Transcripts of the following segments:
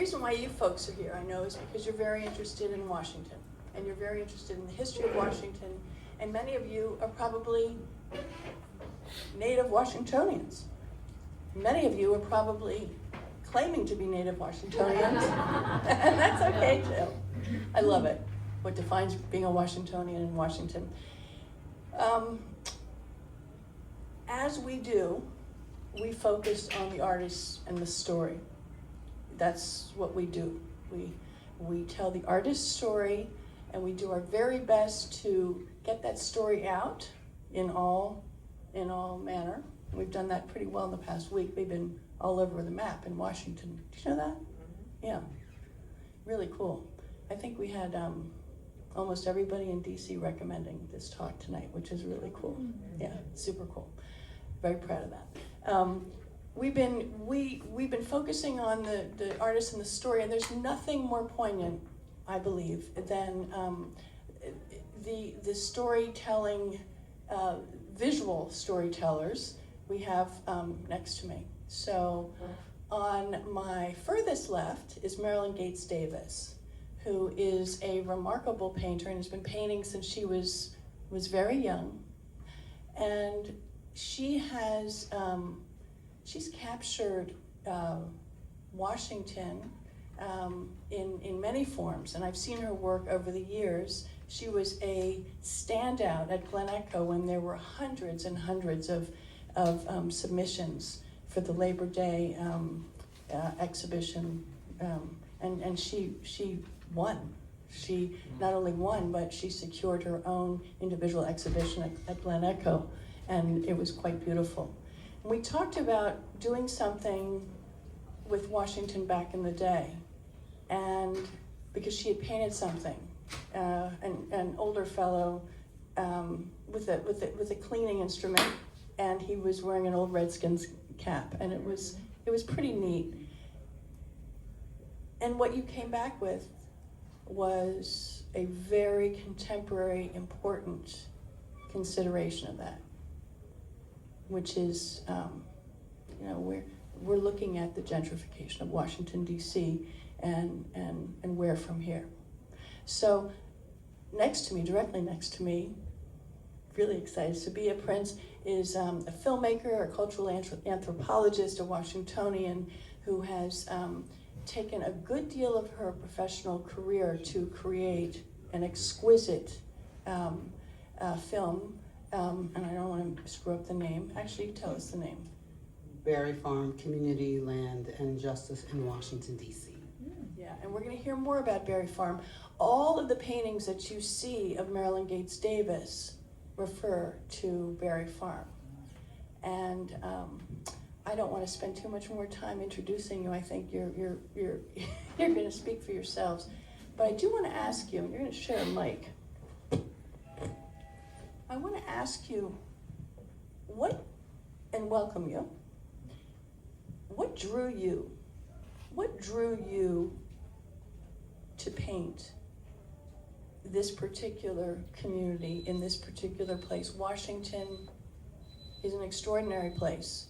reason why you folks are here, I know, is because you're very interested in Washington, and you're very interested in the history of Washington, and many of you are probably native Washingtonians. Many of you are probably claiming to be native Washingtonians, and that's okay too. I love it, what defines being a Washingtonian in Washington. As we do, we focus on the artist and the story. That's what we do. We tell the artist's story, and we do our very best to get that story out in all manner. We've done that pretty well in the past week. We've been all over the map in Washington. Did you know that? Yeah, really cool. I think we had almost everybody in D.C. recommending this talk tonight, which is really cool. Yeah, super cool. Very proud of that. We've been focusing on the artist and the story, and there's nothing more poignant, I believe, than the storytelling, visual storytellers we have next to me. So on my furthest left is Marilyn Gates-Davis, who is a remarkable painter and has been painting since she was very young. And she has, she's captured Washington in many forms, and I've seen her work over the years. She was a standout at Glen Echo when there were hundreds and hundreds of submissions for the Labor Day exhibition, and she won. She not only won, but she secured her own individual exhibition at Glen Echo, and it was quite beautiful. And we talked about doing something with Washington back in the day, and because she had painted something, an older fellow with a cleaning instrument, and he was wearing an old Redskins cap, and it was pretty neat. And what you came back with was a very contemporary, important consideration of that, which is, we're looking at the gentrification of Washington D.C. and where from here. So next to me, directly next to me, really excited, Sabiyha Prince is a filmmaker, a cultural anthropologist, a Washingtonian who has taken a good deal of her professional career to create an exquisite film, and I don't want to screw up the name. Actually, you tell us the name. Berry Farm, Community, Land, and Justice in Washington, D.C. Yeah, and we're going to hear more about Berry Farm. All of the paintings that you see of Marilyn Gates-Davis refer to Berry Farm. And I don't want to spend too much more time introducing you. I think you're going to speak for yourselves. But I do want to ask you, and you're going to share a mic. I want to ask you and welcome you. What drew you? What drew you to paint this particular community in this particular place? Washington is an extraordinary place.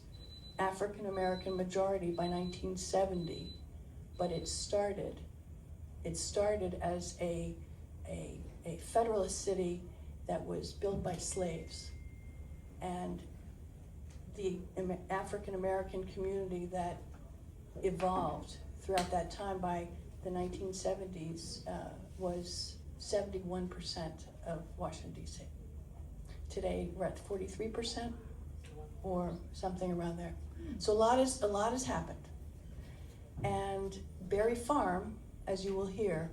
African American majority by 1970, but it started as a Federalist city that was built by slaves, and the African American community that evolved throughout that time by the 1970s was 71% of Washington D.C. Today we're at 43% or something around there. So a lot has happened. And Berry Farm, as you will hear,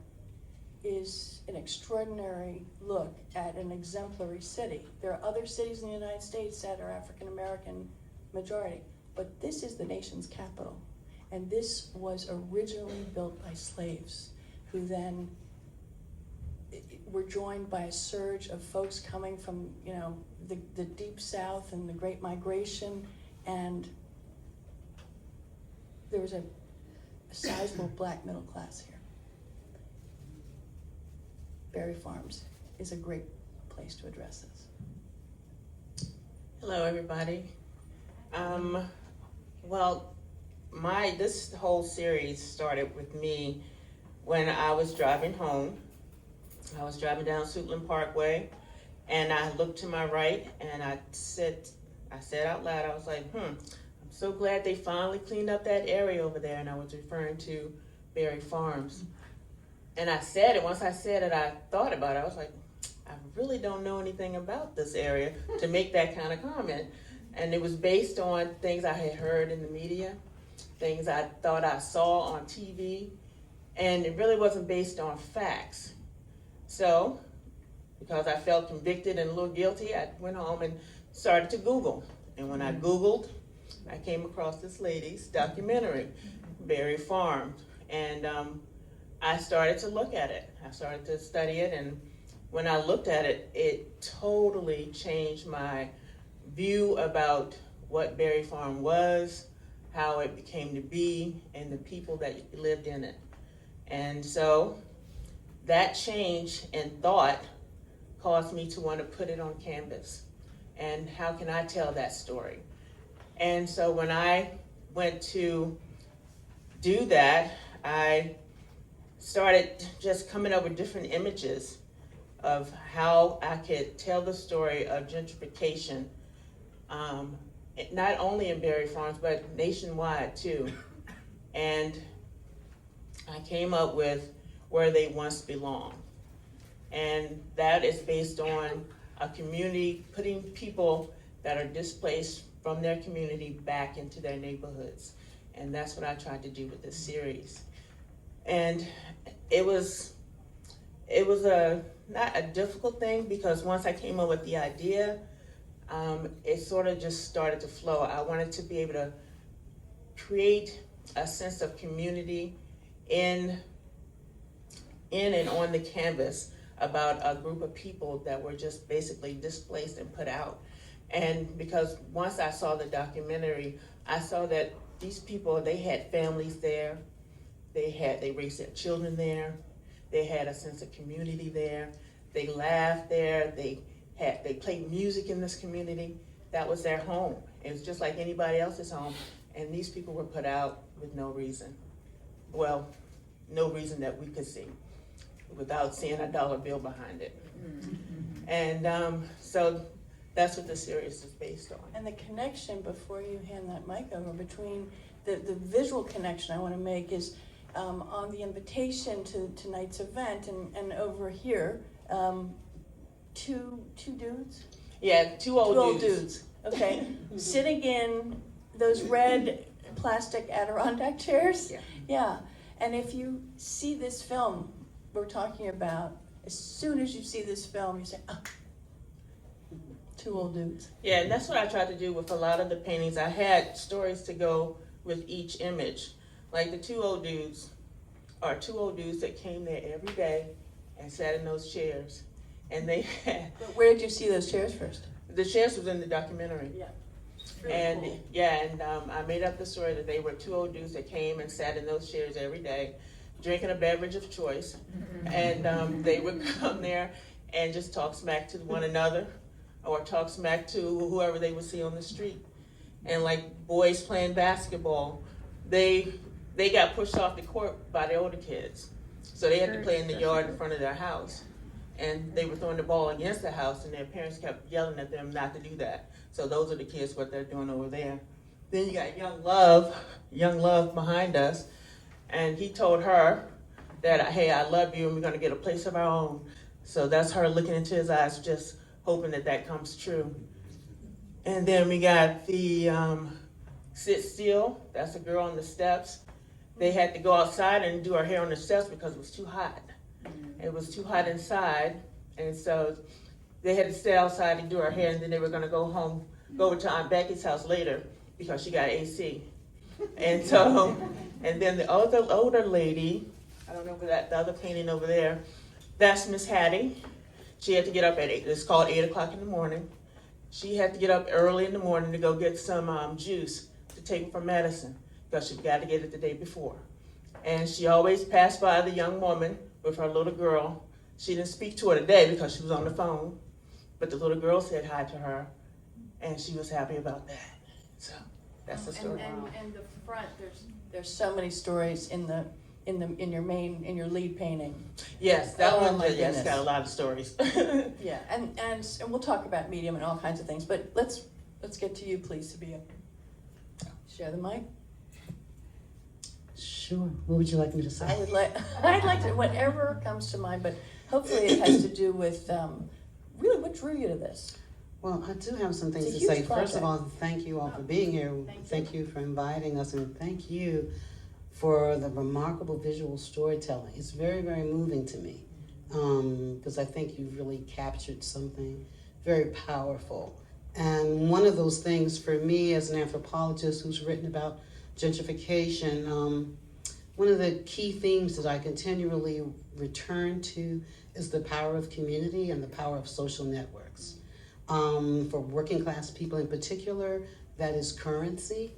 is an extraordinary look at an exemplary city. There are other cities in the United States that are African American majority, but this is the nation's capital. And this was originally built by slaves who then were joined by a surge of folks coming from, the deep South and the Great Migration, and there was a sizable black middle class here. Berry Farms is a great place to address this. Hello, everybody. Well, this whole series started with me when I was driving home. I was driving down Suitland Parkway, and I looked to my right, and I said out loud, I was like, I'm so glad they finally cleaned up that area over there, and I was referring to Berry Farms. And I said it, once I said it, I thought about it, I was like, I really don't know anything about this area to make that kind of comment. And it was based on things I had heard in the media, things I thought I saw on TV, and it really wasn't based on facts. So, because I felt convicted and a little guilty, I went home and started to Google. And when I Googled, I came across this lady's documentary, Berry Farm. And I started to look at it. I started to study it, and when I looked at it, it totally changed my view about what Berry Farm was, how it became to be, and the people that lived in it. And so that change in thought caused me to want to put it on canvas. And how can I tell that story? And so when I went to do that, I started just coming up with different images of how I could tell the story of gentrification, not only in Berry Farms, but nationwide too. And I came up with Where They Once Belonged. And that is based on a community putting people that are displaced from their community back into their neighborhoods. And that's what I tried to do with this series. And it was not a difficult thing, because once I came up with the idea, it sort of just started to flow. I wanted to be able to create a sense of community in and on the canvas about a group of people that were just basically displaced and put out. And because once I saw the documentary, I saw that these people, they had families there, they raised their children there, they had a sense of community there, they laughed there, they played music in this community. That was their home. It was just like anybody else's home, and these people were put out with no reason. Well, no reason that we could see, without seeing a dollar bill behind it. And so that's what the series is based on. And the connection, before you hand that mic over, between the visual connection I want to make is on the invitation to tonight's event, and over here, two dudes? Yeah, two old dudes. Okay, sitting in those red plastic Adirondack chairs? Yeah. And if you see this film we're talking about, as soon as you see this film, you say, oh, two old dudes. Yeah, and that's what I tried to do with a lot of the paintings. I had stories to go with each image. Like the two old dudes are two old dudes that came there every day and sat in those chairs. And they had... Where did you see those chairs first? The chairs was in the documentary. Yeah. Really and cool. Yeah, and I made up the story that they were two old dudes that came and sat in those chairs every day, drinking a beverage of choice. And they would come there and just talk smack to one another, or talk smack to whoever they would see on the street. And like boys playing basketball, they got pushed off the court by the older kids. So they had to play in the yard in front of their house. And they were throwing the ball against the house, and their parents kept yelling at them not to do that. So those are the kids, what they're doing over there. Then you got Young Love behind us, and he told her that, hey, I love you, and we're gonna get a place of our own. So that's her looking into his eyes, just hoping that comes true. And then we got the Sit Still, that's a girl on the steps. They had to go outside and do her hair on the steps because it was too hot. It was too hot inside, and so they had to stay outside and do her hair, and then they were gonna go over to Aunt Becky's house later because she got AC. And so, and then the older lady, I don't know where the other painting over there, that's Miss Hattie. She had to get up at 8, it's called 8 o'clock in the morning. She had to get up early in the morning to go get some juice to take for medicine because she got to get it the day before. And she always passed by the young woman with her little girl. She didn't speak to her today because she was on the phone, but the little girl said hi to her, and she was happy about that. So That's the story. And the front, there's so many stories in your lead painting. Yes, that Oh, one. my Yes, goodness. got a lot of stories. Yeah, and we'll talk about medium and all kinds of things, but let's get to you, please, Sabiyha. Share the mic. Sure. What would you like me to say? I'd like to, whatever comes to mind, but hopefully it has to do with really what drew you to this. Well, I do have some things It's a to say. huge First of project. all, thank you all for being here. Thank you. You for inviting us, and thank you for the remarkable visual storytelling. It's very, very moving to me, because I think you've really captured something very powerful. And one of those things for me as an anthropologist who's written about gentrification, one of the key themes that I continually return to is the power of community and the power of social networks. For working class people in particular, that is currency,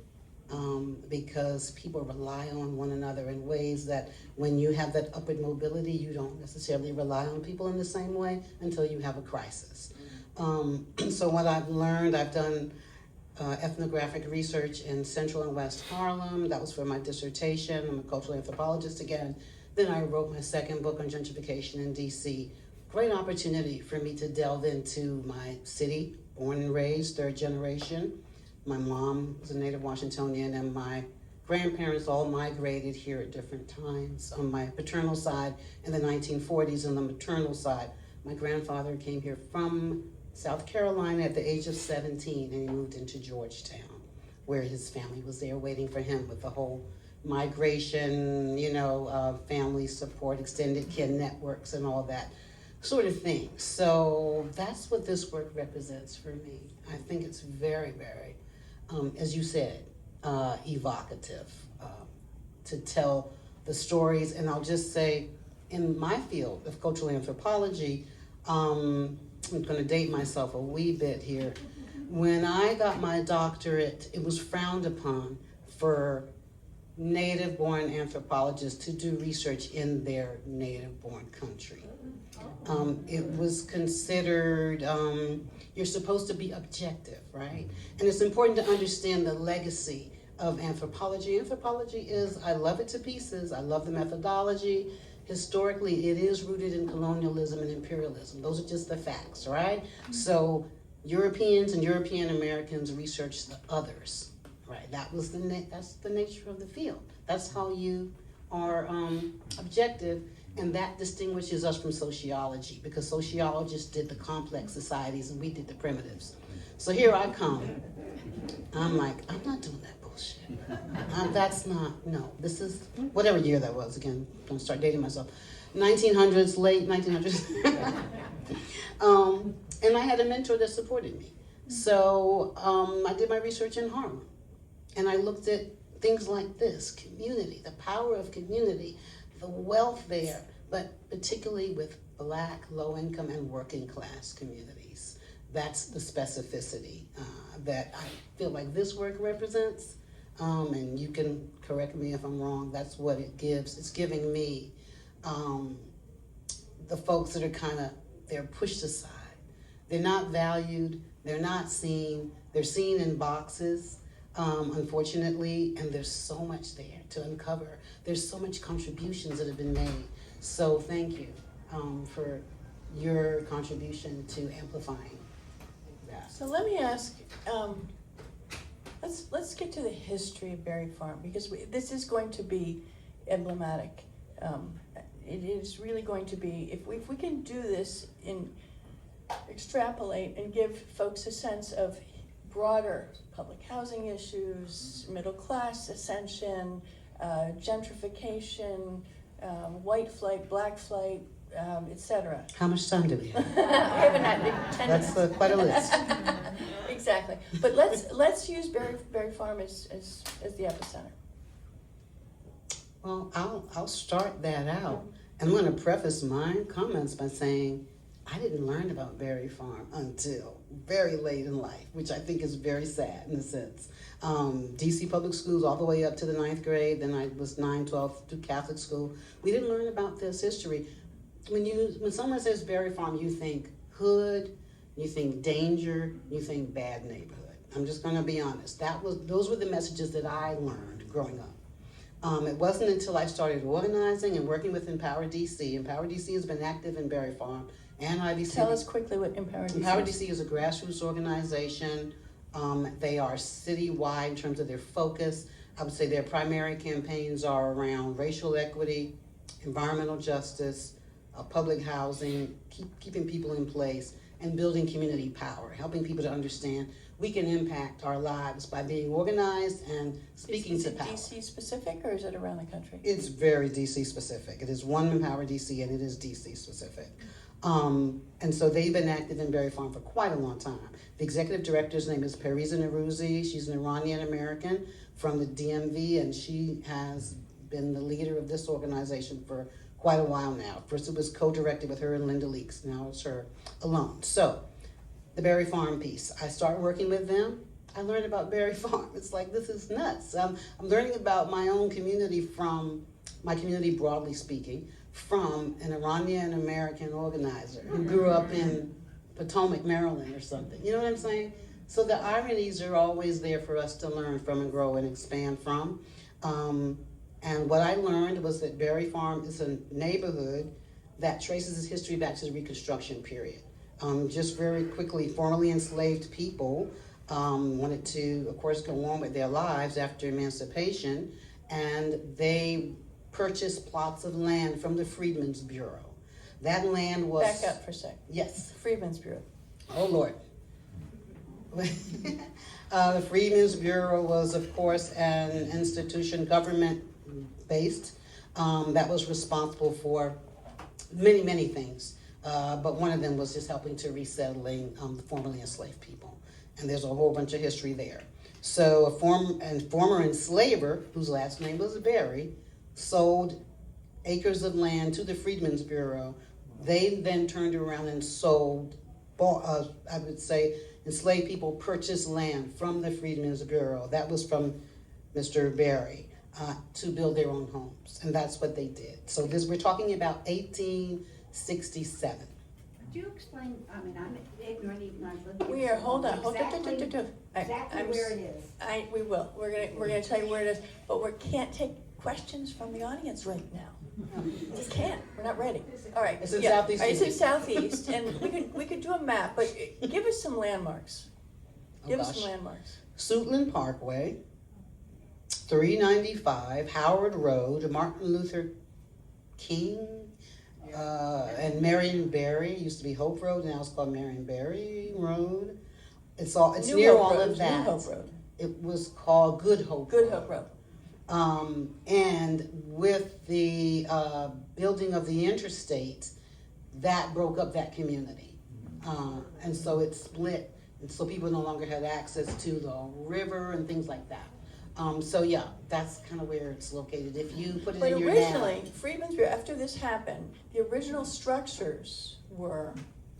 because people rely on one another in ways that when you have that upward mobility, you don't necessarily rely on people in the same way until you have a crisis. So what I've learned, I've done ethnographic research in Central and West Harlem. That was for my dissertation. I'm a cultural anthropologist again. Then I wrote my second book on gentrification in D.C. Great opportunity for me to delve into my city, born and raised, third generation. My mom was a native Washingtonian, and my grandparents all migrated here at different times. On my paternal side in the 1940s, and the maternal side, my grandfather came here from South Carolina at the age of 17, and he moved into Georgetown, where his family was there waiting for him with the whole migration, family support, extended kin networks, and all that sort of thing. So that's what this work represents for me. I think it's very, very, as you said, evocative, to tell the stories. And I'll just say, in my field of cultural anthropology, I'm going to date myself a wee bit here. When I got my doctorate, it was frowned upon for native-born anthropologists to do research in their native-born country. It was considered, you're supposed to be objective, right? And it's important to understand the legacy of anthropology. Anthropology is, I love it to pieces, I love the methodology. Historically, it is rooted in colonialism and imperialism. Those are just the facts, right? So Europeans and European Americans researched the others, right? That's the nature of the field. That's how you are objective, and that distinguishes us from sociology, because sociologists did the complex societies and we did the primitives. So here I come. I'm like, I'm not doing that bullshit. That's not, no, this is, whatever year that was, again, I'm gonna start dating myself. 1900s, late 1900s. And I had a mentor that supported me. So I did my research in Harlem. And I looked at things like this, community, the power of community, the wealth there, but particularly with Black, low-income, and working-class communities. That's the specificity that I feel like this work represents. And you can correct me if I'm wrong, that's what it gives. It's giving me the folks that are they're pushed aside. They're not valued, they're not seen, they're seen in boxes, unfortunately, and there's so much there to uncover. There's so much contributions that have been made. So thank you for your contribution to amplifying that. So let me ask, let's get to the history of Berry Farm, because this is going to be emblematic. It is really going to be, if we can do this extrapolate and give folks a sense of broader public housing issues, middle class ascension, gentrification, white flight, black flight, etc. How much time do we have? We haven't had 10 minutes. That's quite a list. Exactly. But let's use Berry Farm as the epicenter. Well, I'll start that out. I'm going to preface my comments by saying I didn't learn about Berry Farm until very late in life, which I think is very sad in a sense. D.C. public schools all the way up to the 9th grade, then I was 9, 12 through Catholic school. We didn't learn about this history. When someone says Berry Farm, you think hood, you think danger, you think bad neighborhood. I'm just gonna be honest. Those were the messages that I learned growing up. It wasn't until I started organizing and working with Empower DC. Empower DC has been active in Berry Farm and Ivy City. Tell us quickly what Empower DC is. Empower DC is a grassroots organization. They are citywide in terms of their focus. I would say their primary campaigns are around racial equity, environmental justice, public housing, keeping people in place, and building community power, helping people to understand we can impact our lives by being organized and speaking to power. Is it DC specific or is it around the country? It's very DC specific. It is one Empower DC and it is DC specific. And so they've been active in Berry Farm for quite a long time. The executive director's name is Pariza Nowrouzi. She's an Iranian American from the DMV, and she has been the leader of this organization for quite a while now. First it was co-directed with her and Linda Leaks. Now it's her alone. So the Berry Farm piece. I started working with them. I learned about Berry Farm. It's like, this is nuts. I'm learning about my own community from, my community broadly speaking, from an Iranian American organizer who grew up in Potomac, Maryland or something. You know what I'm saying? So the ironies are always there for us to learn from and grow and expand from. And what I learned was that Berry Farm is a neighborhood that traces its history back to the Reconstruction period. Just very quickly, formerly enslaved people wanted to, of course, go on with their lives after emancipation, and they purchased plots of land from the Freedmen's Bureau. That land was... Back up for a sec. Yes. Freedmen's Bureau. Oh, Lord. The Freedmen's Bureau was, of course, an institution, government-based, that was responsible for many, many things. But one of them was just helping to resettling the formerly enslaved people. And there's a whole bunch of history there. So a former enslaver, whose last name was Berry, sold acres of land to the Freedmen's Bureau. They then turned around and sold, I would say, enslaved people purchased land from the Freedmen's Bureau. That was from Mr. Berry, to build their own homes. And that's what they did. So we're talking about 1867. Could you explain, I mean, I'm ignorant even though I've lived here. We are, so hold long. on, hold on. Exactly where it is. We will. We're gonna tell you where it is, but we can't take questions from the audience right now. Just can't. We're not ready. All right. It's in yeah. Southeast. All right, it's in Southeast, and we could do a map, but give us some landmarks. Give us some landmarks. Suitland Parkway, 395 Howard Road, Martin Luther King, and Marion Barry. It used to be Hope Road, now it's called Marion Barry Road. It's New near Hope all Road, of that. New Hope Road. It was called Good Hope Good Road. Hope Road. And with the building of the interstate, that broke up that community. And so it split, and so people no longer had access to the river and things like that. So yeah, that's kind of where it's located. If you put it But in your originally, map, Freedmen's Bureau, after this happened, the original structures were,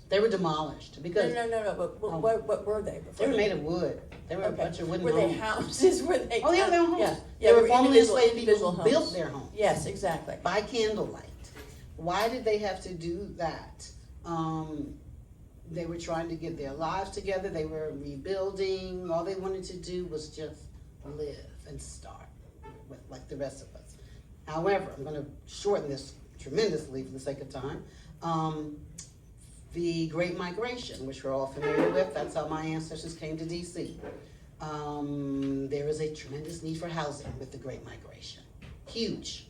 they were demolished because no, but what were they? they were made of wood. They were a bunch of wooden Were they homes. houses? Were they? Oh yeah, they were homes. Yeah, They were were formerly individual- enslaved people individual who homes. built their homes. Yes, exactly. By candlelight. Why did they have to do that? They were trying to get their lives together. They were rebuilding. All they wanted to do was just live and start like the rest of us. However, I'm going to shorten this tremendously for the sake of time. The Great Migration, which we're all familiar with, that's how my ancestors came to DC. There is a tremendous need for housing with the Great Migration. Huge.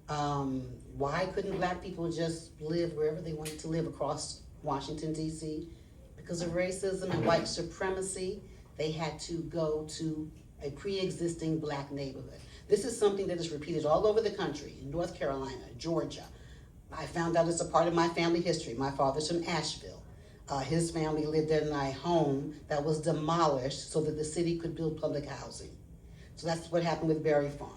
Why couldn't black people just live wherever they wanted to live across Washington, D.C.? Because of racism and white supremacy, they had to go to a pre-existing black neighborhood. This is something that is repeated all over the country, in North Carolina, Georgia. I found out it's a part of my family history. My father's from Asheville. His family lived in a home that was demolished so that the city could build public housing. So that's what happened with Berry Farm.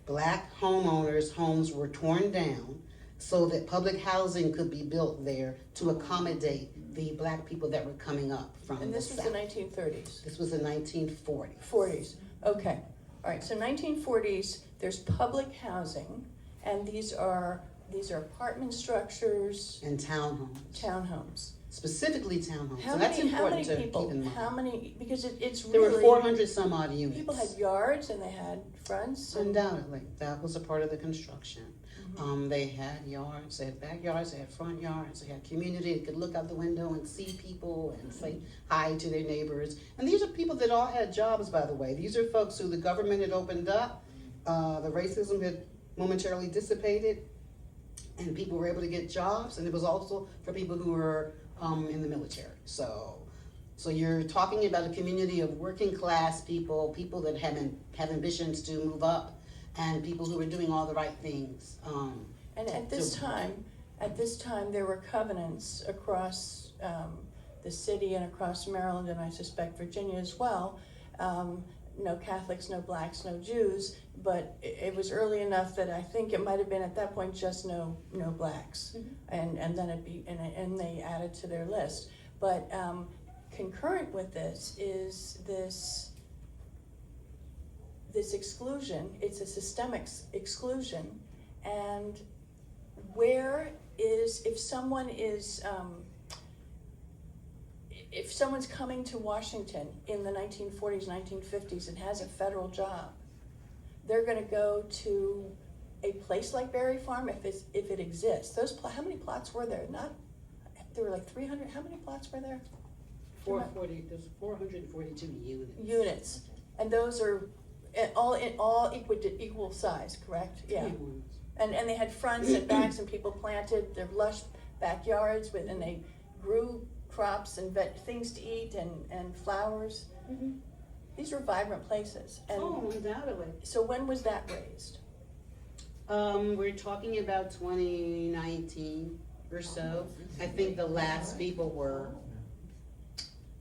Black homeowners' homes were torn down so that public housing could be built there to accommodate the black people that were coming up from And this the was South. the 1930s. This was the 1940s. 40s. Okay. All right. So 1940s. There's public housing, and these are apartment structures, And townhomes. townhomes. specifically townhomes. How So that's many important to people? keep in mind. How many? Because it's There really were 400 some odd units. people had yards and they had fronts. And, Undoubtedly, that was a part of the construction. They had yards, they had backyards, they had front yards, they had community. They could look out the window and see people and say hi to their neighbors. And these are people that all had jobs, by the way. These are folks who the government had opened up, the racism had momentarily dissipated, and people were able to get jobs. And it was also for people who were in the military. So you're talking about a community of working class people, people that have ambitions to move up, and people who were doing all the right things. and at this time, there were covenants across the city and across Maryland, and I suspect Virginia as well. No Catholics, no blacks, no Jews. But it was early enough that I think it might have been at that point just no blacks, and then and they added to their list. But concurrent with this is this exclusion. It's a systemic exclusion, and where is if someone's coming to Washington in the 1940s, 1950s and has a federal job, they're going to go to a place like Berry Farm if it exists. How many plots were there? There were like 300. How many plots were there? 440. There's 442 units. Units, and those are all equal size, correct? Yeah. And they had fronts and backs, and people planted their lush backyards and they grew crops and things to eat and flowers. These were vibrant places. And Undoubtedly. so when was that raised? We're talking about 2019 or so. I think the last people were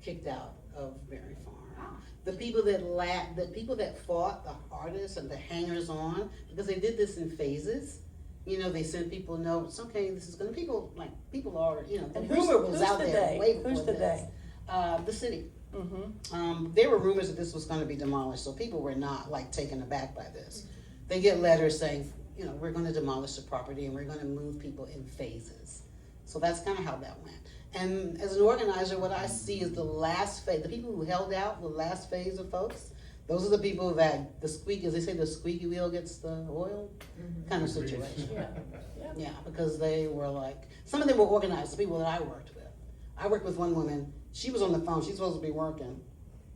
kicked out of Berry Farm. The people that fought the hardest and the hangers on, because they did this in phases. They sent people notes. Okay, this is gonna people are. The And rumor was who's out the there they? way before Who's the this. The city. There were rumors that this was going to be demolished, so people were not taken aback by this. They get letters saying, we're going to demolish the property and we're going to move people in phases. So that's kind of how that went. And as an organizer, what I see is the last phase. The people who held out the last phase of folks. Those are the people that as they say, the squeaky wheel gets the oil kind of situation. Yeah, because they were some of them were organized. The people that I worked with. I worked with one woman. She was on the phone. She's supposed to be working.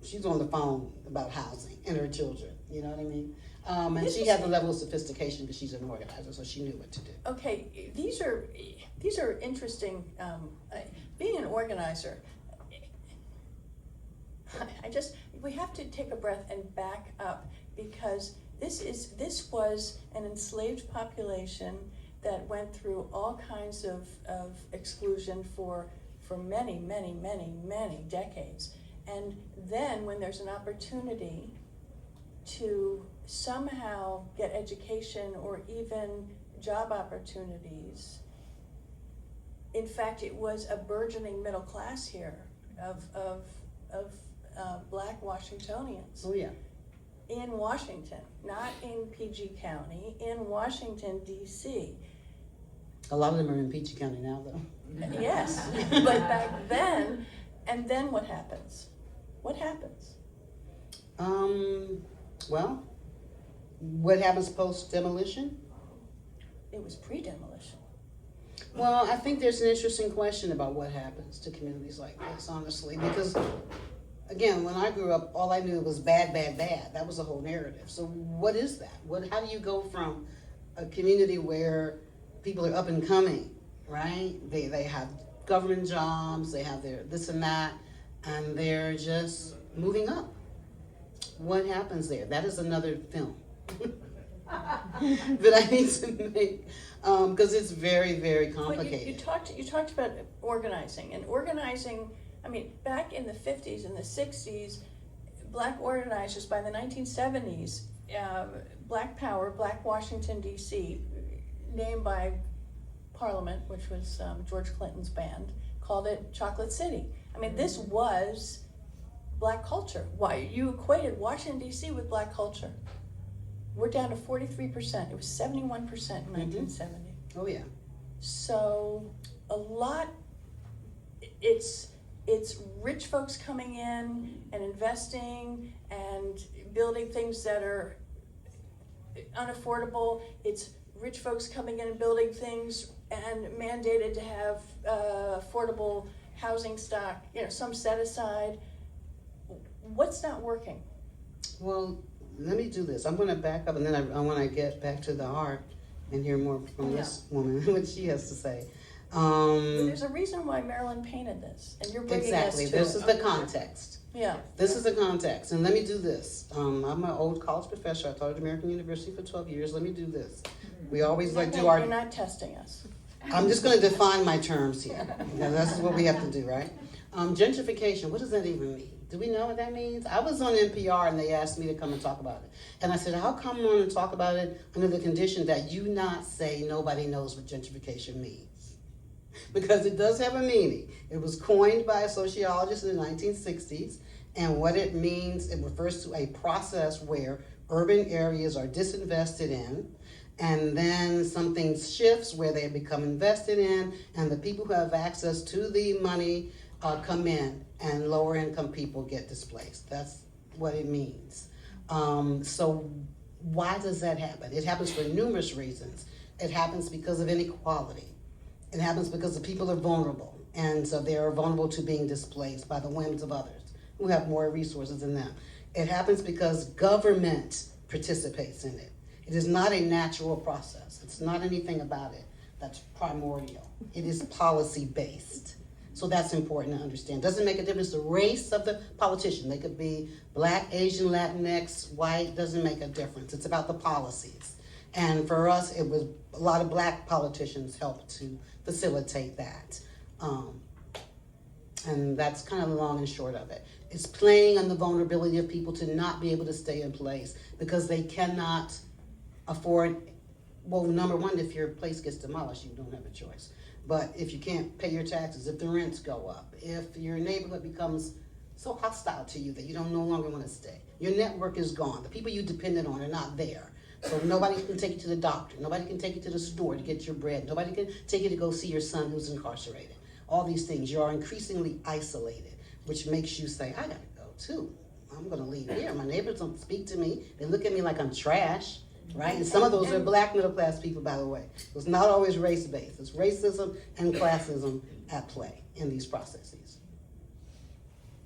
She's on the phone about housing and her children. You know what I mean? And she had the level of sophistication because she's an organizer, so she knew what to do. Okay, these are interesting. Being an organizer, we have to take a breath and back up, because this was an enslaved population that went through all kinds of exclusion for many, many, many, many decades. And then when there's an opportunity to somehow get education or even job opportunities, in fact, it was a burgeoning middle class here of black Washingtonians. Oh yeah. In Washington, not in PG County, in Washington D.C. A lot of them are in Peachy County now, though. Yes, but back then, and then what happens? What happens? Well, what happens post-demolition? It was pre-demolition. Well, I think there's an interesting question about what happens to communities like this, honestly, because, again, when I grew up, all I knew was bad, bad, bad. That was the whole narrative. So what is that? How do you go from a community where people are up and coming, right? They have government jobs, they have their this and that, and they're just moving up. What happens there? That is another film that I need to make, because it's very, very complicated. But you talked about organizing, and organizing, I mean, back in the 50s and the 60s, black organizers, by the 1970s, Black Power, Black Washington D.C., named by Parliament, which was George Clinton's band, called it Chocolate City. I mean, this was black culture. Why you equated Washington D.C. with black culture? We're down to 43%. It was 71% in 1970. Oh yeah. So a lot it's rich folks coming in and investing and building things that are unaffordable. It's rich folks coming in and building things and mandated to have affordable housing stock, some set aside. What's not working? Well, let me do this. I'm going to back up, and then I want to get back to the heart and hear more from this woman, what she has to say. There's a reason why Marilyn painted this, and you're bringing Exactly. us to This it. is the context. Yeah. This is the context, and let me do this. I'm an old college professor. I taught at American University for 12 years. Let me do this. We always like do our. You're not testing us. I'm just going to define my terms here. That's what we have to do, right? Gentrification. What does that even mean? Do we know what that means? I was on NPR and they asked me to come and talk about it, and I said, "How come I'm on and talk about it under the condition that you not say nobody knows what gentrification means?" Because it does have a meaning. It was coined by a sociologist in the 1960s, and what it means, it refers to a process where urban areas are disinvested in, and then something shifts where they become invested in, and the people who have access to the money come in, and lower income people get displaced. That's what it means. So why does that happen? It happens for numerous reasons. It happens because of inequality. It happens because the people are vulnerable, and so they are vulnerable to being displaced by the whims of others who have more resources than them. It happens because government participates in it. It is not a natural process. It's not anything about it that's primordial. It is policy-based. So that's important to understand. Doesn't make a difference the race of the politician. They could be Black, Asian, Latinx, white, doesn't make a difference. It's about the policies. And for us, it was a lot of Black politicians helped to facilitate that. And that's kind of the long and short of it. It's playing on the vulnerability of people to not be able to stay in place because they cannot afford, well, number one, if your place gets demolished, you don't have a choice. But if you can't pay your taxes, if the rents go up, if your neighborhood becomes so hostile to you that you don't no longer want to stay, your network is gone, the people you depended on are not there. So nobody can take you to the doctor, nobody can take you to the store to get your bread, nobody can take you to go see your son who's incarcerated. All these things, you are increasingly isolated, which makes you say, I gotta go too. I'm gonna leave here. My neighbors don't speak to me. They look at me like I'm trash, right? And some of those are Black middle class people, by the way. It's not always race-based. It's racism and classism at play in these processes.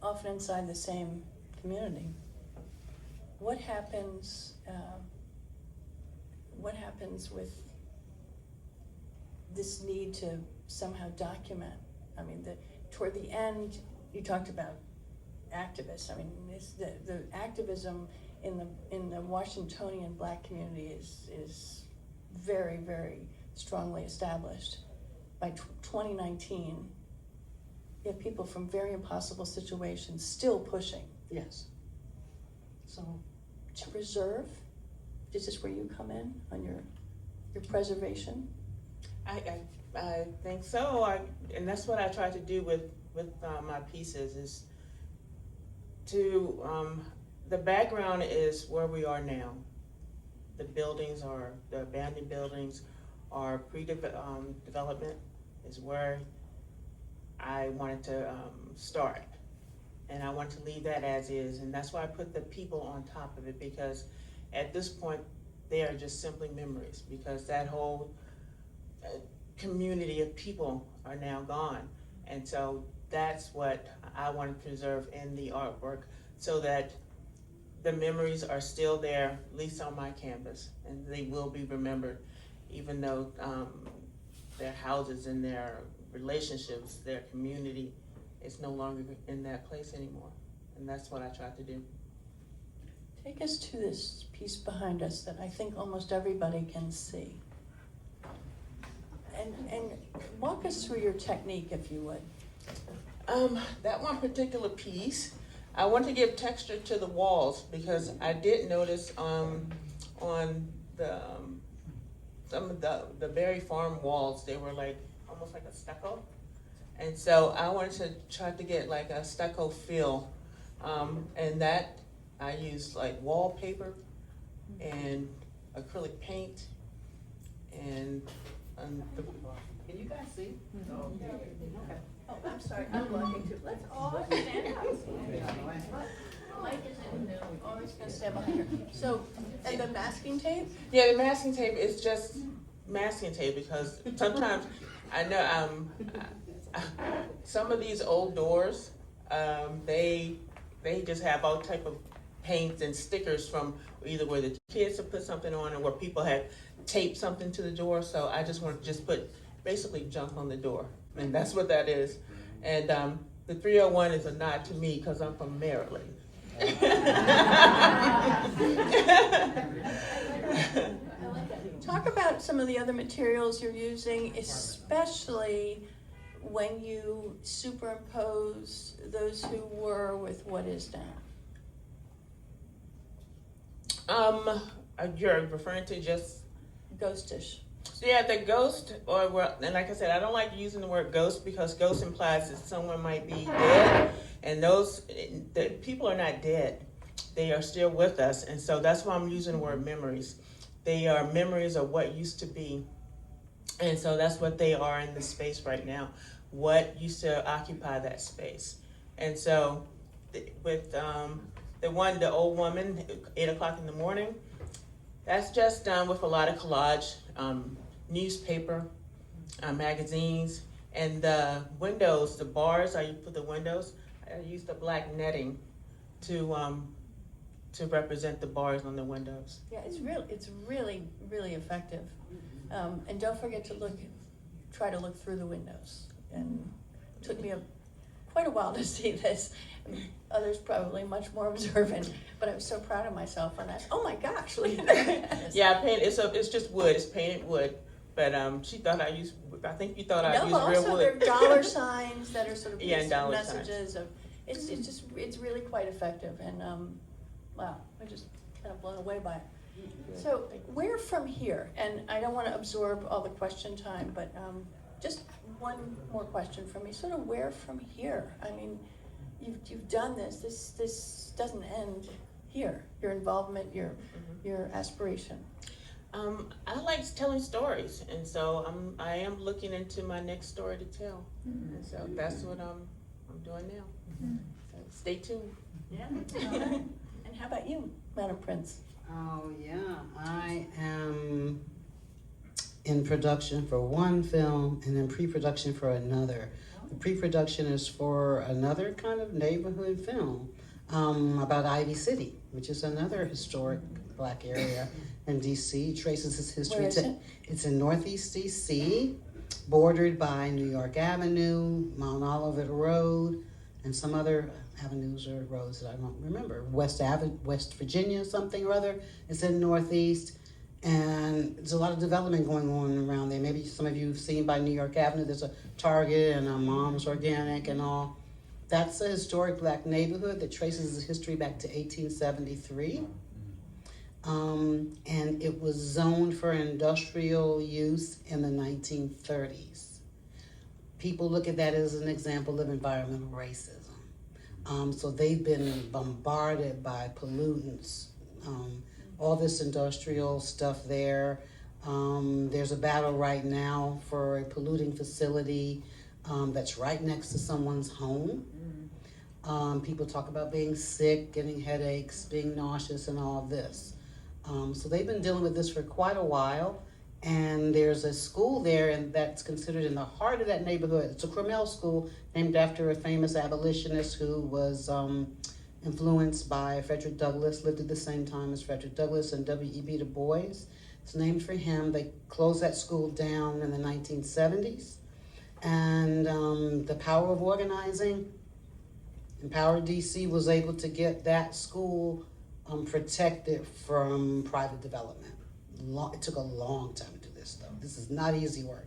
Often inside the same community. What happens with this need to somehow document? I mean, toward the end, you talked about activists. I mean, the activism in the Washingtonian Black community is very, very strongly established. By 2019, you have people from very impossible situations still pushing. Yes. So To preserve, is this where you come in on your preservation? I think so. And that's what I try to do with my pieces is to, the background is where we are now. The buildings are, the abandoned buildings are pre-development is where I wanted to start. And I want to leave that as is. And that's why I put the people on top of it, because at this point, they are just simply memories, because that whole community of people are now gone. And so that's what I want to preserve in the artwork, so that the memories are still there, at least on my canvas, and they will be remembered, even though their houses and their relationships, their community is no longer in that place anymore. And that's what I try to do. Take us to this piece behind us that I think almost everybody can see. And walk us through your technique, if you would. That one particular piece, I want to give texture to the walls, because I did notice on the some of the Berry Farm walls, they were like almost like a stucco. And so I wanted to try to get like a stucco feel. And that I used like wallpaper and acrylic paint and Can you guys see? Oh, I'm sorry, I'm looking too. Let's all stand up. Mike isn't new. Always gonna stand behind her. So, and the masking tape? Yeah, the masking tape is just masking tape because sometimes I know some of these old doors, they just have all type of paints and stickers from either where the kids have put something on or where people have taped something to the door. So I just want to just put basically junk on the door, and that's what that is. And the 301 is a nod to me because I'm from Maryland. Talk about some of the other materials you're using, especially when you superimpose those who were with what is now. You're referring to just Ghostish. so yeah, the ghost, and like I said, I don't like using the word ghost because ghost implies that someone might be dead, and the people are not dead; they are still with us, and so that's why I'm using the word memories. They are memories of what used to be, and so that's what they are in the space right now. What used to occupy that space, and so with the old woman, 8 o'clock in the morning. That's just done with a lot of collage, newspaper, magazines, and the windows, the bars for the windows. I used the black netting to represent the bars on the windows. Yeah, it's really, really effective. And don't forget to try to look through the windows. And it took me quite a while to see this. Others probably much more observant, but I was so proud of myself when oh my gosh, look at that. Yeah, it's just wood, it's painted wood. But she thought I think you thought I used real wood. No, also there are dollar signs that are sort of messages of, it's really quite effective, and wow, I just kind of blown away by it. So where from here, and I don't want to absorb all the question time, but just one more question from me, sort of where from here? I mean, you've done this doesn't end here, your involvement, your aspiration. I like telling stories, and so I am looking into my next story to tell, and so that's what I'm doing now. So stay tuned. Yeah. And how about you, Madam Prince? Oh yeah, I am in production for one film and in pre-production for another. The pre-production is for another kind of neighborhood film about Ivy City, which is another historic Black area in D.C. It traces its history. Where is it? It's in Northeast D.C., bordered by New York Avenue, Mount Olivet Road, and some other avenues or roads that I don't remember. West Virginia, something or other. It's in Northeast, and there's a lot of development going on around there. Maybe some of you have seen by New York Avenue, there's a Target and a Mom's Organic and all. That's a historic Black neighborhood that traces its history back to 1873. And it was zoned for industrial use in the 1930s. People look at that as an example of environmental racism. So they've been bombarded by pollutants, all this industrial stuff there. There's a battle right now for a polluting facility that's right next to someone's home. People talk about being sick, getting headaches, being nauseous, and all of this. So they've been dealing with this for quite a while. And there's a school there and that's considered in the heart of that neighborhood. It's a Crummell school named after a famous abolitionist who was influenced by Frederick Douglass, lived at the same time as Frederick Douglass and W.E.B. Du Bois. It's named for him. They closed that school down in the 1970s. And the power of organizing, Empower DC was able to get that school protected from private development. It took a long time to do this, though. This is not easy work.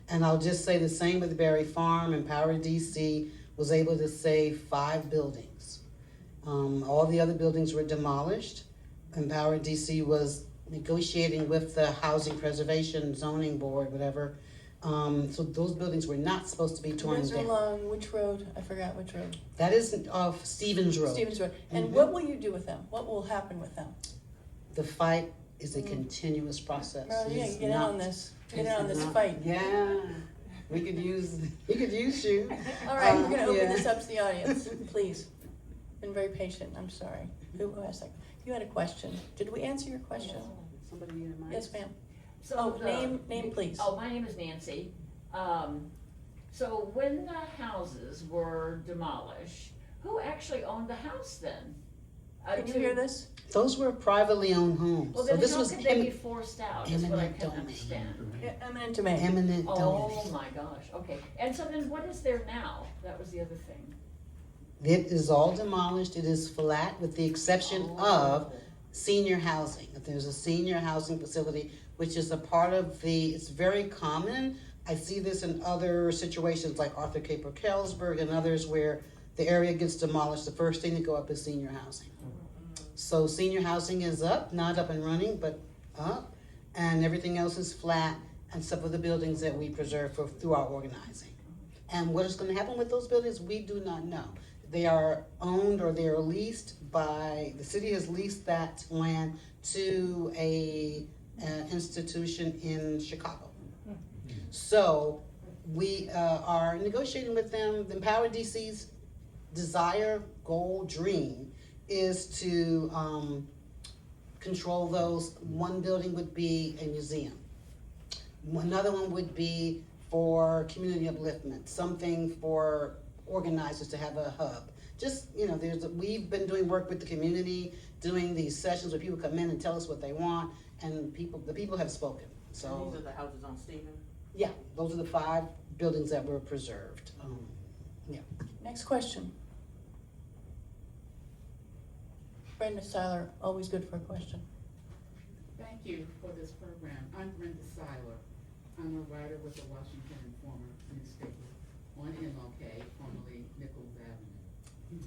And I'll just say the same with Berry Farm. Empower DC was able to save 5 buildings. All the other buildings were demolished. Empower DC was negotiating with the Housing Preservation Zoning Board, whatever. So those buildings were not supposed to be torn down. Those are along which road? I forgot which road. That is off Stevens Road. Stevens Road. And what will you do with them? What will happen with them? The fight is a continuous process. Marilyn, yeah, It's get in not- on this. Get in it's on this not- fight. Yeah, we could use you. All right, we're gonna open Yeah. this up to the audience, please. Been very patient, I'm sorry. Who asked that? You had a question. Did we answer your question? Somebody need a mic? Yes, ma'am. So Oh, the- name, please. Oh, my name is Nancy. So when the houses were demolished, who actually owned the house then? Did you hear this? Those were privately owned homes. Well, So then this how was could they be eminent forced out, is what I eminent couldn't domain. understand. Yeah, eminent domain. domain. Oh, my gosh, okay. And so then what is there now? That was the other thing. It is all demolished. It is flat with the exception of senior housing. If there's a senior housing facility, which is a part of it's very common. I see this in other situations like Arthur Caper Kellsburg and others where the area gets demolished. The first thing to go up is senior housing. So senior housing is up, not up and running, but up. And everything else is flat, except for the buildings that we preserve through our organizing. And what is going to happen with those buildings, we do not know. They are owned or they are leased by, the city has leased that land to an institution in Chicago. So we are negotiating with them. The Empower DC's desire, goal, dream is to control those. One building would be a museum. Another one would be for community upliftment, something for organizers to have a hub. Just, we've been doing work with the community, doing these sessions where people come in and tell us what they want, and the people have spoken. So These are the houses on Stephen? yeah, those are the 5 buildings that were preserved. Next question. Brenda Seiler, always good for a question. Thank you for this program. I'm Brenda Seiler. I'm a writer with the Washington Informer newspaper on MLK, formerly Nichols Avenue.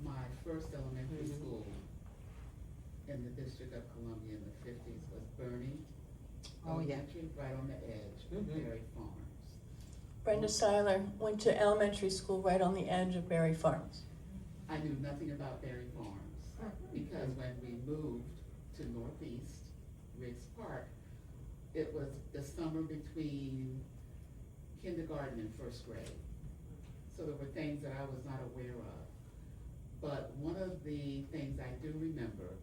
My first elementary school in the District of Columbia in the 50s was Burning Elementary, right on the edge of Berry Farms. Brenda Seiler went to elementary school right on the edge of Berry Farms. I knew nothing about Berry Farms because when we moved to Northeast Riggs Park, it was the summer between kindergarten and first grade. So there were things that I was not aware of. But one of the things I do remember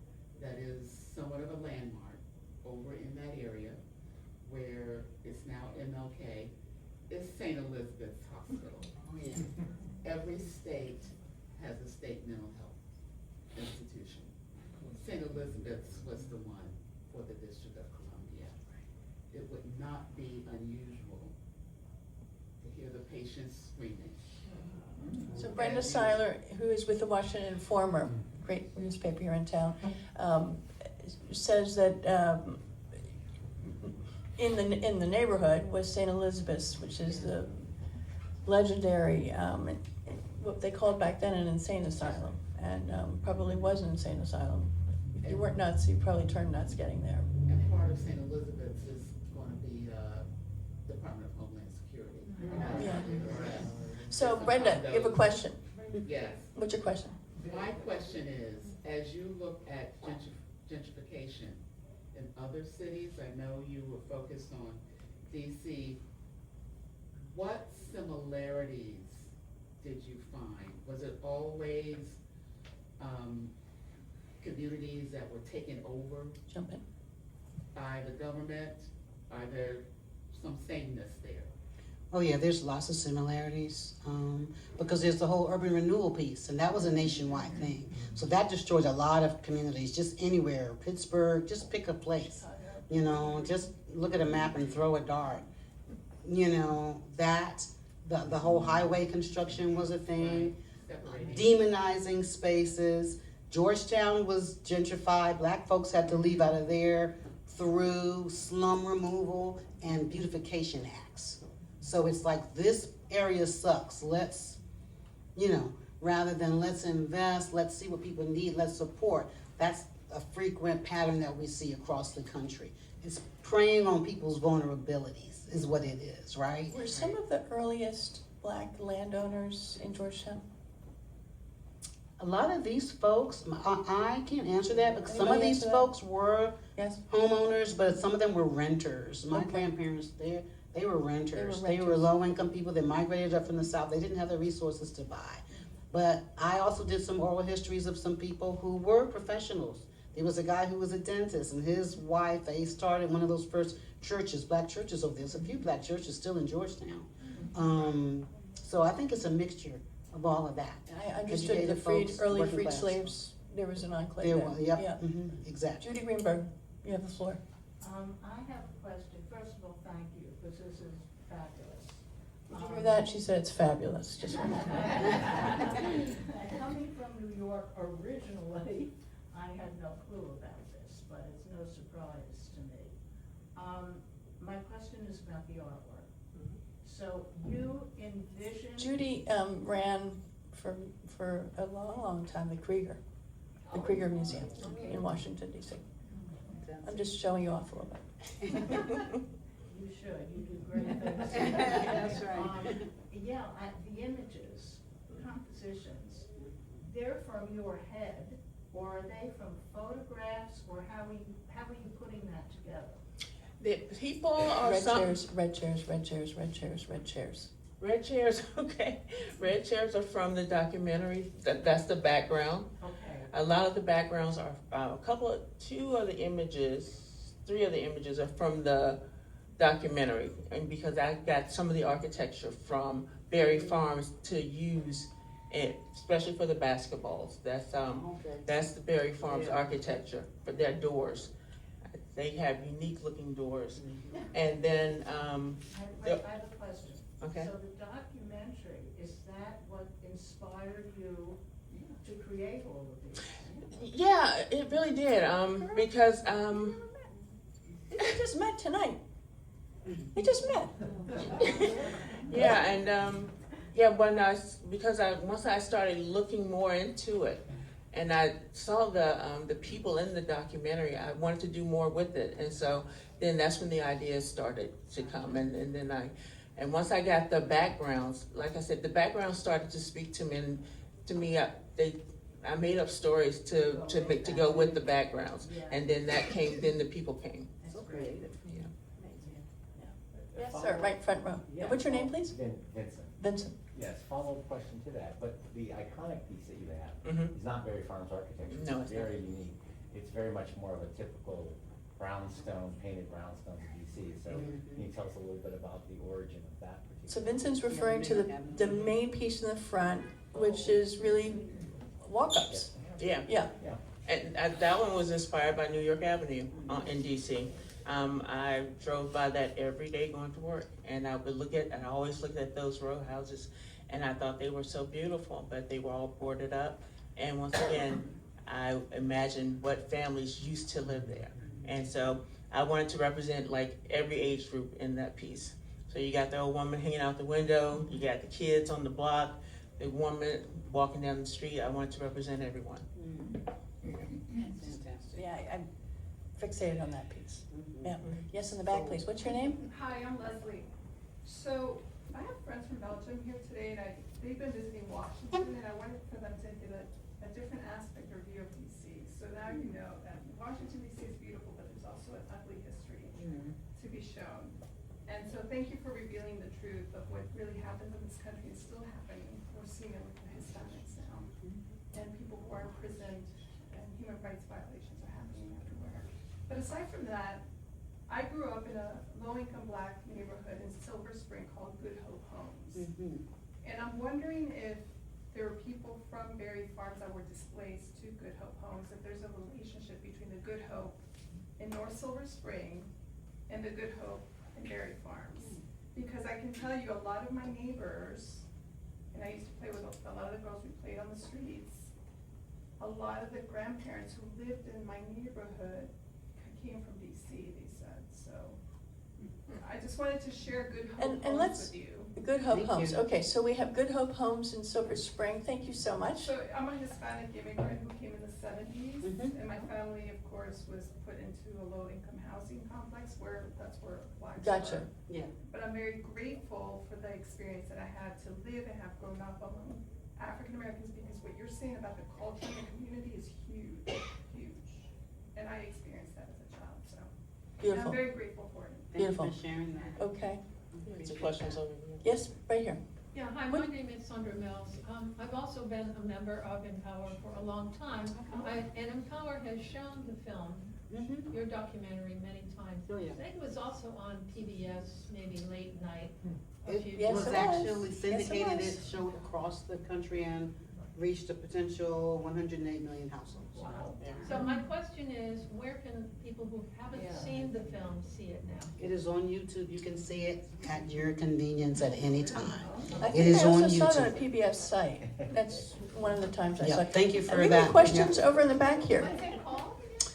that is somewhat of a landmark over in that area where it's now MLK is St. Elizabeth's Hospital. Oh, yeah. Every state has a state mental health institution. St. Elizabeth's was the one for the District of Columbia. It would not be unusual to hear the patients screaming. So Brenda Seiler, who is with the Washington Informer, great newspaper here in town, says that in the neighborhood was St. Elizabeth's, which is the legendary, what they called back then an insane asylum, and probably was an insane asylum. If you weren't nuts, you probably turned nuts getting there. And part of St. Elizabeth's is going to be Department of Homeland Security. Yeah. So Brenda, you have a question. Yes. What's your question? My question is, as you look at gentrification in other cities, I know you were focused on DC, what similarities did you find? Was it always communities that were taken over Jump in. by the government? Are there some sameness there? Oh yeah, there's lots of similarities, because there's the whole urban renewal piece, and that was a nationwide thing. So that destroyed a lot of communities, just anywhere. Pittsburgh, just pick a place, just look at a map and throw a dart. The whole highway construction was a thing, Separating. demonizing spaces. Georgetown was gentrified, black folks had to leave out of there through slum removal and beautification acts. So it's like, this area sucks, let's, rather than let's invest, let's see what people need, let's support. That's a frequent pattern that we see across the country. It's preying on people's vulnerabilities is what it is, right? Were some of the earliest black landowners in Georgetown? a lot of these folks, I can't answer that, because some of Anybody these answer that? folks were Yes? homeowners, but some of them were renters. My Okay. grandparents, they were renters. They were renters. low-income people that migrated up from the South. They didn't have the resources to buy. But I also did some oral histories of some people who were professionals. There was a guy who was a dentist, and his wife, they started one of those first churches, black churches over there. There's a few black churches still in Georgetown. So I think it's a mixture of all of that. I understood the Educated folks, early working freed class. slaves, there was an enclave There there. was, yep, Yeah. exactly. Judy Greenberg, you have the floor. I have a question. First of all, thank you, because this is fabulous. Did you hear that? She said it's fabulous. Just Coming from New York originally, I had no clue about this, but it's no surprise to me. My question is about the artwork. So you envision. Judy ran for a long time the Krieger Museum in Washington D.C. I'm just showing you off a little bit. You should, you do great things. That's right. Yeah, the images, compositions, they're from your head, or are they from photographs, or how are you putting that together? The people are Red some. chairs, red chairs, red chairs, red chairs, red chairs. Red chairs, okay. Red chairs are from the documentary. That's the background. Okay. A lot of the backgrounds are three of the images are from the documentary, and because I got some of the architecture from Berry Farms to use, especially for the basketballs. That's the Berry Farms architecture for their doors. They have unique looking doors, and then I have a question. Okay. So the documentary, is that what inspired you to create all of these? yeah, it really did. Because They just met tonight. They just met. yeah, and once I started looking more into it, and I saw the people in the documentary, I wanted to do more with it, and so then that's when the ideas started to come, and once I got the backgrounds, like I said, the backgrounds started to speak to me, and to me, I made up stories to go with the backgrounds, and then then the people came. That's great. Yes, sir, right front row. What's your name, please? Vincent. Vincent. Yes, follow-up question to that, but the iconic piece that you have Mhm. is not Berry Farms architecture. No, it's not. very unique. It's very much more of a typical brownstone, painted brownstone in DC. So can you tell us a little bit about the origin of that particular? So Vincent's referring to the main piece in the front, which is really walk-ups. Yeah. Yeah. Yeah. And that one was inspired by New York Avenue in DC. I drove by that every day going to work, and I always looked at those row houses, and I thought they were so beautiful, but they were all boarded up. And once again, I imagined what families used to live there. And so I wanted to represent like every age group in that piece. So you got the old woman hanging out the window, you got the kids on the block, the woman walking down the street. I wanted to represent everyone. Fantastic. Yeah, I'm fixated on that piece. Yeah. Yes, in the back, please. What's your name? Hi, I'm Leslie. So I have friends from Belgium here today, and they've been visiting Washington, and I wanted for them to get a different aspect or view of DC. So now you know that Washington DC is beautiful, but there's also an ugly history to be shown. And so thank you for revealing the truth of what really happens in this country is still happening. We're seeing it with the Hispanics now, and people who are imprisoned, and human rights violations are happening everywhere. But aside from that, I grew up in a low-income Black neighborhood in Silver Spring called Good Hope Homes. And I'm wondering if there were people from Berry Farms that were displaced to Good Hope Homes, if there's a relationship between the Good Hope in North Silver Spring and the Good Hope in Berry Farms. Because I can tell you a lot of my neighbors, and I used to play with a lot of the girls we played on the streets, a lot of the grandparents who lived in my neighborhood came from DC, they said, so. I just wanted to share Good Hope And Homes let's- with you. Good Hope Thank Homes. you. Okay, so we have Good Hope Homes in Silver Spring. Thank you so much. So I'm a Hispanic immigrant who came in the 70s, Mhm. and my family, of course, was put into a low-income housing complex that's where Blacks Gotcha. were. Yeah. But I'm very grateful for the experience that I had to live and have grown up among African Americans, because what you're saying about the culture in the community is huge, huge. And I experienced that as a child, so. And Beautiful. I'm very grateful for it. Thank you Beautiful. for sharing that. Okay, Some questions over here. yes, right here. Yeah, hi, my name is Sandra Mills. I've also been a member of Empower for a long time. And Empower has shown the film, Mhm. your documentary, many times. Oh, yeah. I think it was also on PBS, maybe late night. a It few Yes, was it times. actually was. Yes, it syndicated, was. it showed across the country and reached a potential 108 million households. Wow. Yeah. So my question is, where can people who haven't Yeah. seen the film see it now? It is on YouTube, you can see it at your convenience at any time. I It think is I also on saw it on a YouTube. PBS site. That's one of the times I Yeah, saw it. thank you for Are there that. any questions over in the back here? What's it called?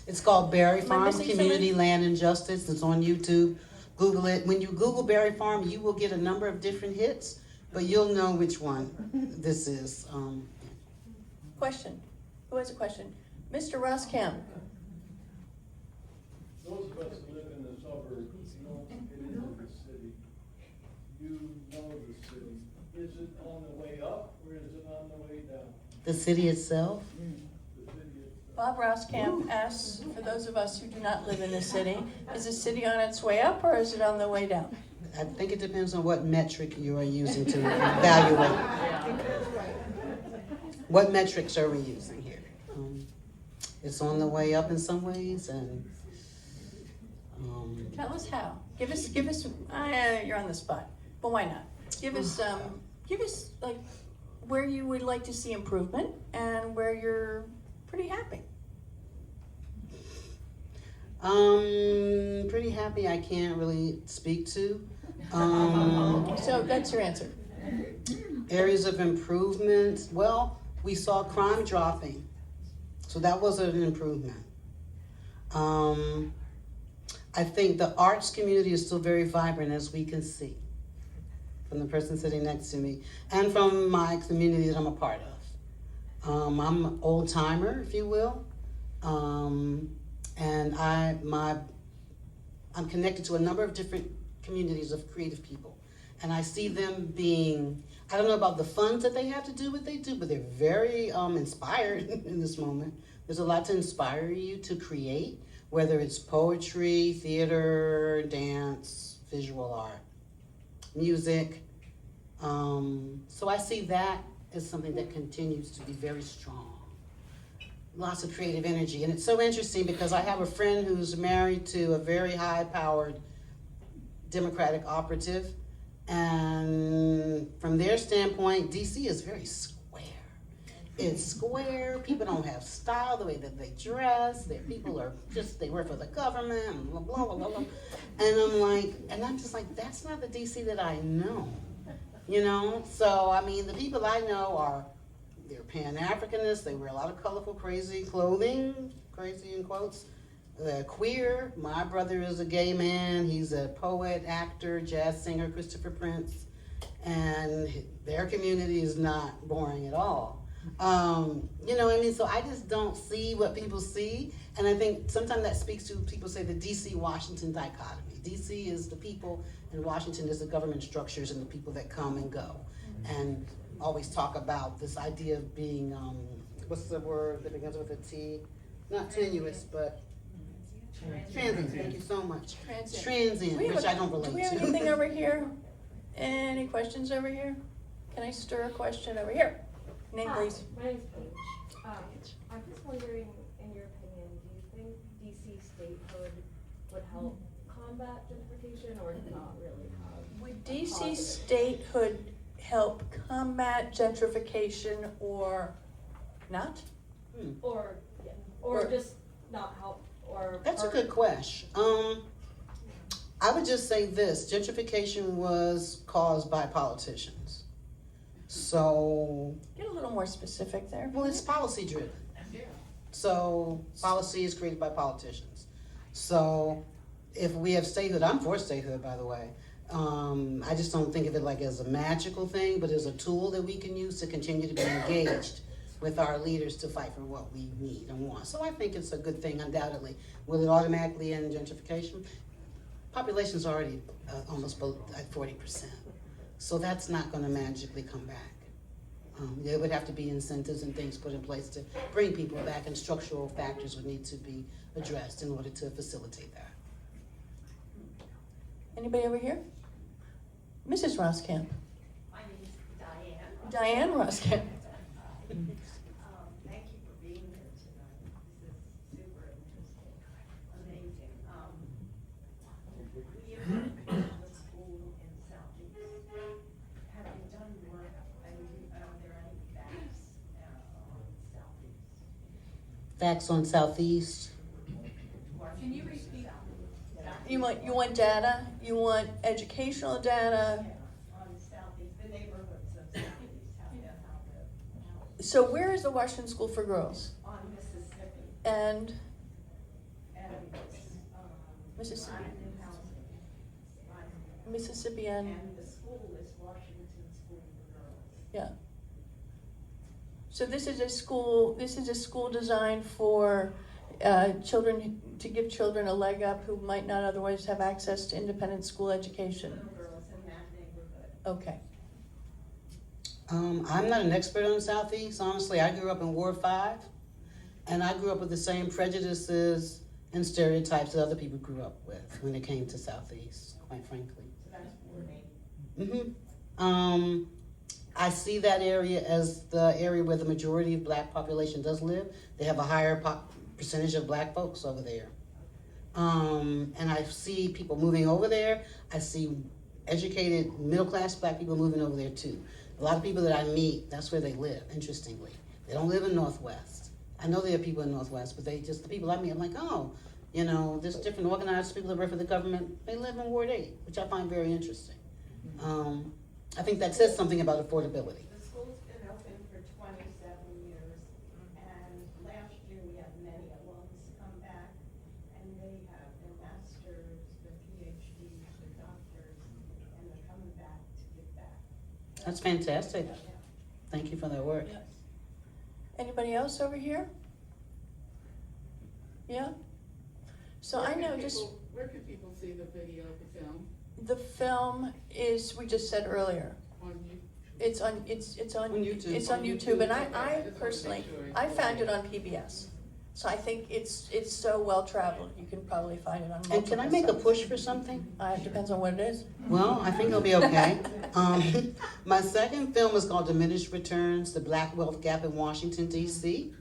It's called Berry Am I Farm missing Community something? Land and Justice. It's on YouTube. Google it. When you Google Berry Farm, you will get a number of different hits, but you'll know which one this is. Question. Who has a question? Mr. Ross Camp. Those of us who live in the suburbs, you don't get into the city. You know the city. Is it on the way up or is it on the way down? The city itself. The city itself. Bob Rosskamp asks, for those of us who do not live in the city, is the city on its way up or is it on the way down? I think it depends on what metric you are using to evaluate. What metrics are we using here? It's on the way up in some ways, and Tell us how. Give us, you're on the spot, but why not? Give us like where you would like to see improvement and where you're pretty happy. pretty happy I can't really speak to. So that's your answer. Areas of improvement, well, we saw crime dropping, so that was an improvement. I think the arts community is still very vibrant, as we can see from the person sitting next to me and from my community that I'm a part of. I'm an old timer, if you will, and I'm connected to a number of different communities of creative people, and I see them being, I don't know about the funds that they have to do what they do, but they're very inspired in this moment. There's a lot to inspire you to create, whether it's poetry, theater, dance, visual art, music. So I see that as something that continues to be very strong. Lots of creative energy. And it's so interesting because I have a friend who's married to a very high-powered Democratic operative. And from their standpoint, DC is very square. It's square. People don't have style the way that they dress. Their people are just, they work for the government, and blah, blah, blah, blah. And I'm just like, that's not the DC that I know. You know? So, I mean, the people I know are, they're Pan-Africanists. They wear a lot of colorful, crazy clothing, crazy in quotes. They're queer. My brother is a gay man. He's a poet, actor, jazz singer, Christopher Prince. And their community is not boring at all. You know what I mean? So I just don't see what people see. And I think sometimes that speaks to, people say, the DC-Washington dichotomy. DC is the people, and Washington is the government structures and the people that come and go. And always talk about this idea of being, what's the word that begins with a T? Not tenuous, but transient. Thank you so much. Transient, which I don't relate to. Do we have anything over here? Any questions over here? Can I stir a question over here? Name, please. My name's Paige. I'm just wondering, in your opinion, do you think DC statehood would help combat gentrification or not really have? Would a DC positive- statehood help combat gentrification or not? Or, yeah, Or- or just not help, or? That's a or- good question. I would just say this, gentrification was caused by politicians. So, Get a little more specific there. well, it's policy driven. So, policy is created by politicians. So, if we have statehood, I'm for statehood, by the way. I just don't think of it like as a magical thing, but as a tool that we can use to continue to be engaged with our leaders to fight for what we need and want. So I think it's a good thing, undoubtedly. Will it automatically end gentrification? Population's already almost at 40%. So that's not gonna magically come back. There would have to be incentives and things put in place to bring people back, and structural factors would need to be addressed in order to facilitate that. Anybody over here? Mrs. Roskamp. My name is Diane. Diane Roskamp. Thank you for being here tonight. This is super interesting, amazing. We have a school in Southeast. Have you done work, and are there any facts on Southeast? Facts on Southeast. Can you repeat? You want data? You want educational data? On Southeast, the neighborhoods of Southeast, how So where is the Washington School for Girls? on Mississippi And and Mississippi, Rising housing. Mississippi and, And the school is Washington School for Girls. yeah. So this is a school designed for children, to give children a leg up who might not otherwise have access to independent school education. Little girls in that neighborhood. Okay. I'm not an expert on Southeast, honestly. I grew up in Ward 5, and I grew up with the same prejudices and stereotypes that other people grew up with when it came to Southeast, quite frankly. So that's Ward 8. I see that area as the area where the majority of black population does live. They have a higher percentage of black folks over there. And I see people moving over there. I see educated, middle-class black people moving over there too. A lot of people that I meet, that's where they live, interestingly. They don't live in Northwest. I know there are people in Northwest, but the people I meet, I'm like, oh, there's different organized people that work for the government. They live in Ward 8, which I find very interesting. I think that says something about affordability. The school's been open for 27 years, and last year we had many alums come back, and they have their masters, their PhDs, their doctors, and they're coming back to give back. That's fantastic. Thank you for that work. Yes. Anybody else over here? Yeah? So I know just, Where can people see the video of the film? the film is, we just said earlier, On you? it's on YouTube. It's on YouTube, and I Okay, I just wanna personally, make sure it's I found it okay. on PBS. So I think it's so well traveled, you can probably find it on multiple And can I make a sites. push for something? It depends on what it is. Well, I think it'll be okay. My second film is called Diminished Returns, The Black Wealth Gap in Washington, D.C.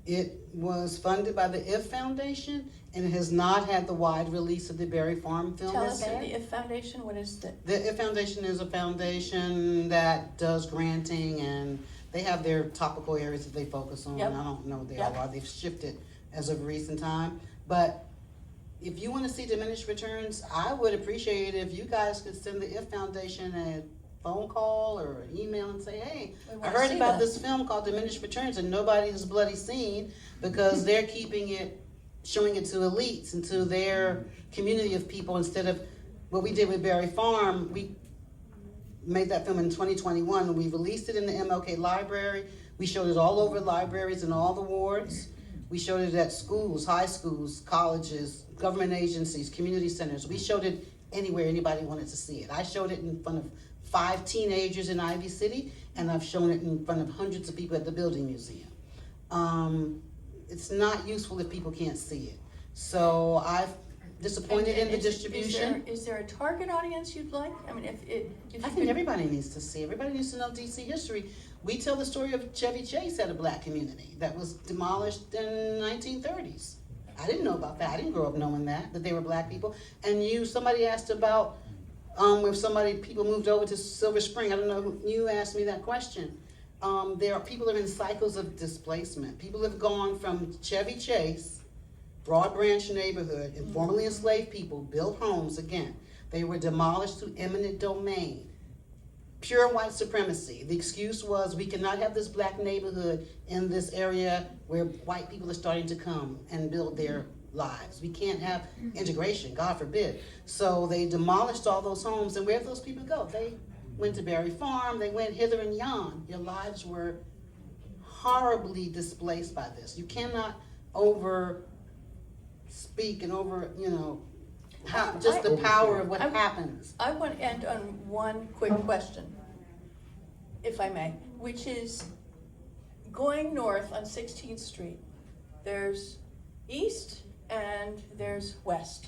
It was funded by the IF Foundation, and it has not had the wide release of the Berry Farm film Tell has us, had. the IF Foundation, what is that? The IF Foundation is a foundation that does granting, and they have their topical areas that they focus on. Yep. I don't know what they Yep. all are. They've shifted as of recent time. But if you want to see diminished returns, I would appreciate it if you guys could send the IF Foundation a phone call or an email and say, hey, We I wanna heard see about that. this film called Diminished Returns, and nobody has bloody seen because they're keeping it, showing it to elites and to their community of people instead of what we did with Berry Farm. We made that film in 2021, and we released it in the MLK library. We showed it all over libraries in all the wards. We showed it at schools, high schools, colleges, government agencies, community centers. We showed it anywhere anybody wanted to see it. I showed it in front of 5 teenagers in Ivy City, and I've shown it in front of hundreds of people at the Building Museum. It's not useful if people can't see it. So I've disappointed in the distribution. Is there a target audience you'd like? I mean, if you I think everybody needs to see. Everybody needs to know DC history. We tell the story of Chevy Chase at a black community that was demolished in the 1930s. I didn't know about that. I didn't grow up knowing that they were black people. And somebody asked about if people moved over to Silver Spring. I don't know, you asked me that question. People are in cycles of displacement. People have gone from Chevy Chase, Broad Branch neighborhood, and formerly enslaved people built homes again. They were demolished through eminent domain. Pure white supremacy. The excuse was we cannot have this black neighborhood in this area where white people are starting to come and build their lives. We can't have integration, God forbid. So they demolished all those homes, and where did those people go? They went to Berry Farm, they went hither and yon. Your lives were horribly displaced by this. You cannot speak and just the power of what happens. I want to end on one quick question. if I may, which is going north on 16th Street. There's east and there's west.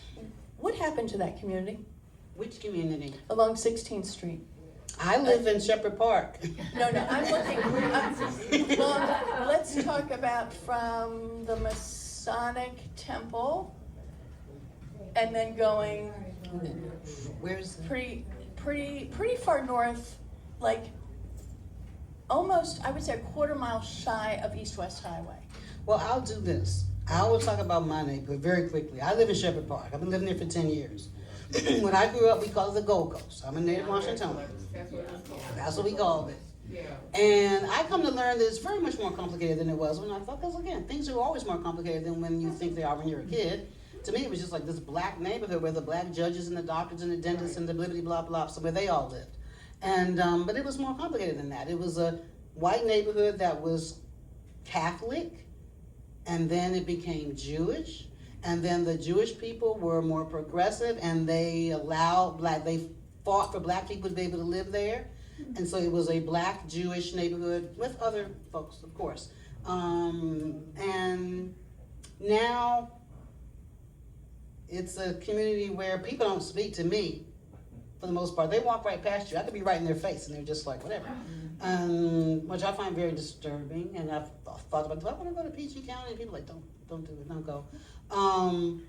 What happened to that community Which community? along 16th Street? I live in Shepherd Park. No, I'm looking, well, let's talk about from the Masonic Temple and then going Where's the? pretty far north, like almost, I would say, a quarter mile shy of East-West Highway. Well, I'll do this. I will talk about my neighborhood very quickly. I live in Shepherd Park. I've been living there for 10 years. When I grew up, we called it the Gold Coast. I'm a native Washingtonian. That's what it's called. That's what we called it. Yeah. And I come to learn that it's very much more complicated than it was when I thought, because again, things are always more complicated than when you think they are when you're a kid. To me, it was just like this black neighborhood where the black judges and the doctors and the dentists and the blibbity blah blah, so where they all lived. And but it was more complicated than that. It was a white neighborhood that was Catholic, and then it became Jewish, and then the Jewish people were more progressive, and they fought for black people to be able to live there. And so it was a black Jewish neighborhood with other folks, of course. And now it's a community where people don't speak to me for the most part. They walk right past you. I could be right in their face and they're just like, whatever. Which I find very disturbing. And I've thought about, do I want to go to PG County? And people are like, don't do it, don't go. I'm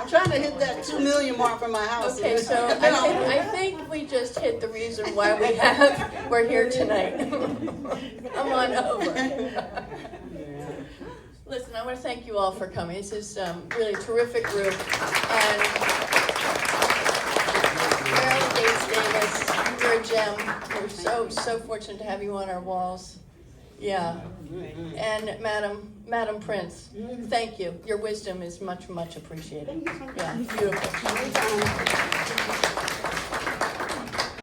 trying to hit that 2 million mark for my house. Okay, so I think we just hit the reason why we're here tonight. Come on over. Listen, I want to thank you all for coming. This is really a terrific group. And Marilyn Gates-Davis, you're a gem. We're so fortunate to have you on our walls. Yeah. And Madam Prince, thank you. Your wisdom is much, much appreciated. Yeah, beautiful.